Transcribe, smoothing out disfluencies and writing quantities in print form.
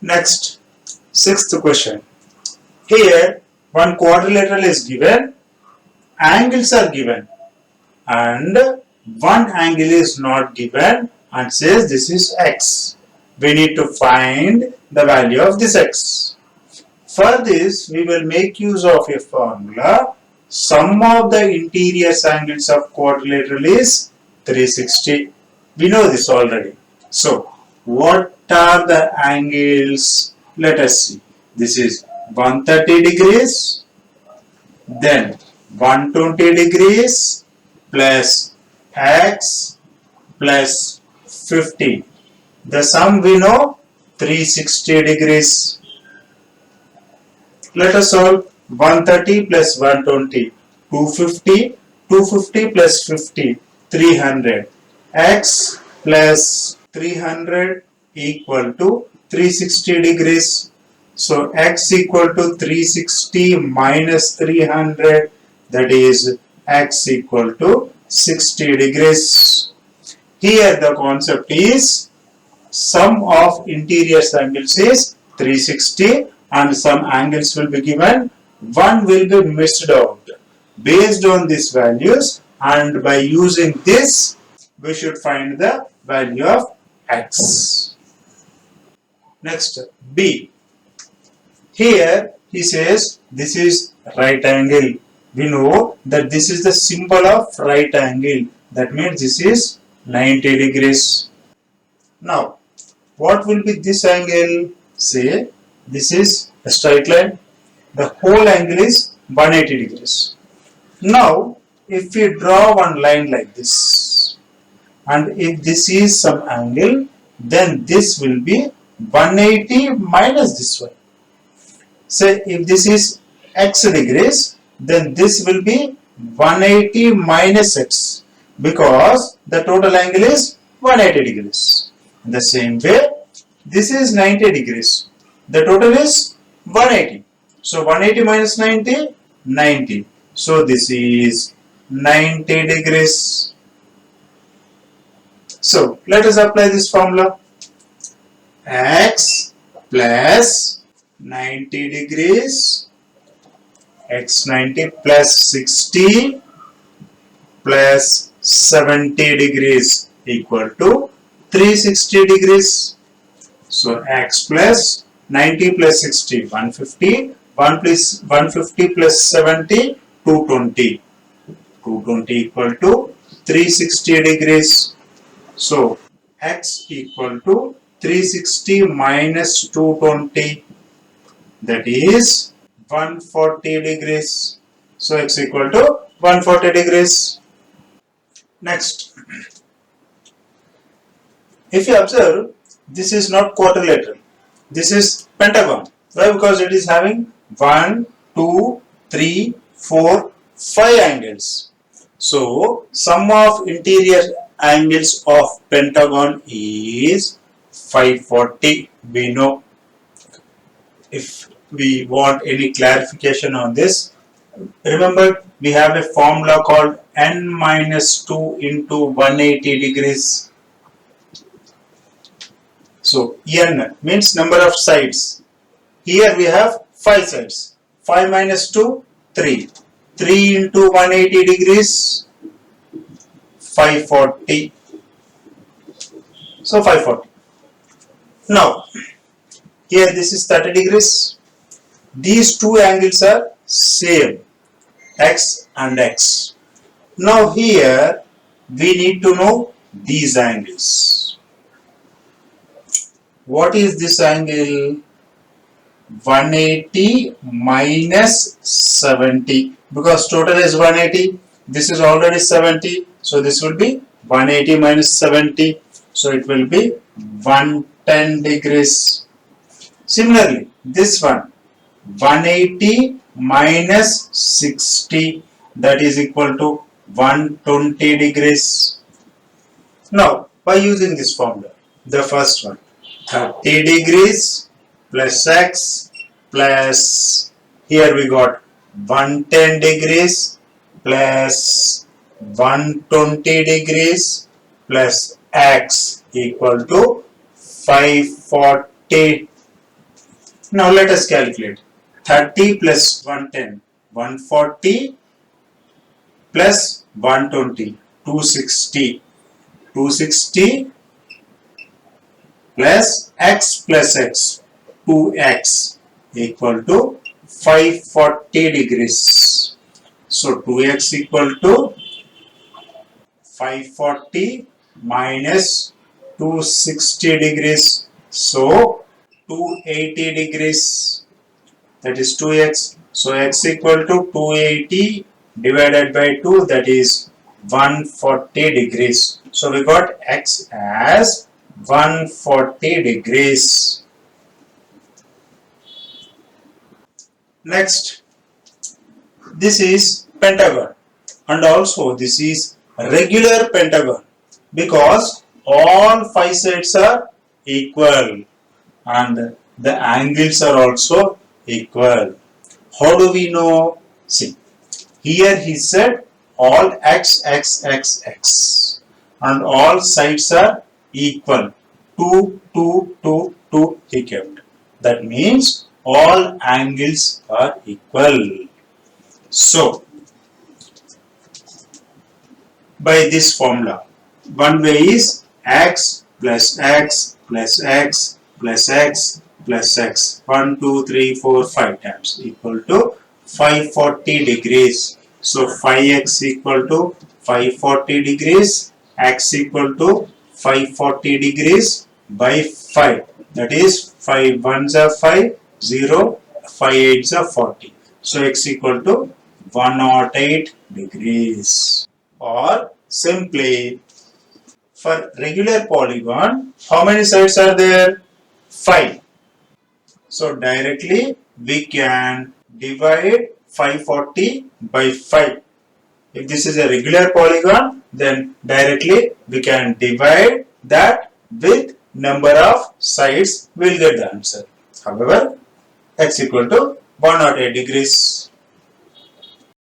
Next, sixth question. Here, one quadrilateral is given, angles are given, and one angle is not given and says this is x. We need to find the value of this x. For this, we will make use of a formula. Sum of the interior angles of quadrilateral is 360. We know this already. So, what are the angles? Let us see. This is 130 degrees, then 120 degrees plus x plus 50. The sum we know 360 degrees. Let us solve 130 plus 120, 250, 250 plus 50, 300. X plus 300 equal to 360 degrees. So x equal to 360 minus 300, that is x equal to 60 degrees. Here the concept is sum of interior angles is 360 and some angles will be given, one will be missed out. Based on these values and by using this, we should find the value of x. Next, B. Here he says this is right angle. We know that this is the symbol of right angle. That means this is 90 degrees. Now, what will be this angle? Say this is a straight line. The whole angle is 180 degrees. Now, if we draw one line like this, and if this is some angle, then this will be 180 minus this one. Say if this is x degrees, then this will be 180 minus x, because the total angle is 180 degrees. In the same way, this is 90 degrees. The total is 180. So 180 minus 90, 90. So this is 90 degrees. So let us apply this formula. X plus 90 degrees, x 90 plus 60 plus 70 degrees equal to 360 degrees. So x plus 90 plus 60, 150, 150 plus 70, 220. 220 equal to 360 degrees. So x equal to 360 minus 220, that is 140 degrees. So x equal to 140 degrees. Next, if you observe, this is not quadrilateral, this is pentagon. Why? Because it is having 1, 2, 3, 4, 5 angles. So sum of interior angles of pentagon is 540. We know. If we want any clarification on this, remember we have a formula called n minus 2 into 180 degrees. So n means number of sides. Here we have 5 sides. 5 minus 2, 3. 3 into 180 degrees, 540. So 540. Now, here this is 30 degrees. These two angles are same, x and x. Now here we need to know these angles. What is this angle? 180 minus 70, because total is 180. This is already 70, so this will be 180 minus 70. So it will be 110 degrees. Similarly, this one 180 minus 60, that is equal to 120 degrees. Now, by using this formula, the first one 30 degrees plus x plus, here we got 110 degrees plus 120 degrees plus x equal to 540. Now let us calculate. 30 plus 110, 140 plus 120, 260. 260 plus x, 2x equal to 540 degrees. So 2x equal to 540 minus 260 degrees. So 280 degrees, that is 2x. So x equal to 280 divided by 2, that is 140 degrees. So we got x as 140 degrees. Next, this is pentagon, and also this is regular pentagon because all 5 sides are equal and the angles are also equal. How do we know? See, here he said all x and all sides are equal. 2, 2, 2, 2 he kept. That means all angles are equal. So, by this formula, one way is x plus x plus x plus x plus x, 1, 2, 3, 4, 5 times equal to 540 degrees. So 5x equal to 540 degrees, x equal to 540 degrees by 5. That is 5 ones are 5, 0, 5 eights are 40. So x equal to 108 degrees. Or simply, for regular polygon, how many sides are there? 5. So directly we can divide 540 by 5. If this is a regular polygon, then directly we can divide that with number of sides, we will get the answer. However, x equal to 108 degrees.